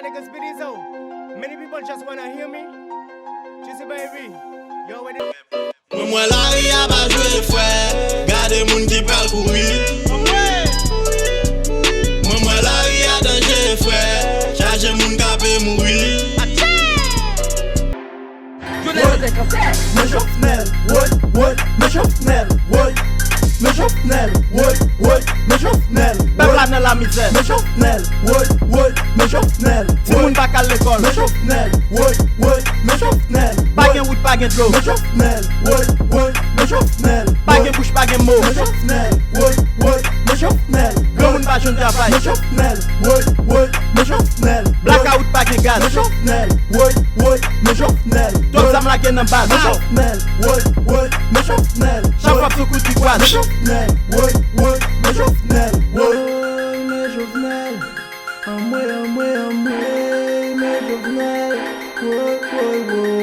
niggas spit this out. Many people just wanna hear me. Jesse baby, you already know. Moi la ria pas jouer frère, gardez moun qui parle courir. Moi la ria danger frère, charge moun capé mourir. Me Jovenel, woy, me Jovenel, woy, me Jovenel, woy, me Jovenel. Peuple dans la misère. Me Jovenel, woy, me Jovenel. Si moun pas à l'école. Me Jovenel, woy, me Jovenel. Pas gen route, pas gen de l'eau. Me Jovenel, woy, me Jovenel. Pas gen bouche, pas gen mot. Me Jovenel, woy, me Jovenel. Grand moun pas joun travail. Me Jovenel, woy, me Jovenel. Blackout, pas gen gaz. Me Jovenel, woy, me Jovenel. Tout ça m'la gen en base. Me Jovenel, woy, me Jovenel. Chaque fois sous coup de quoi. Me Jovenel, woy, me Jovenel. Woy, me Jovenel. Amwe, me Jovenel. Woy.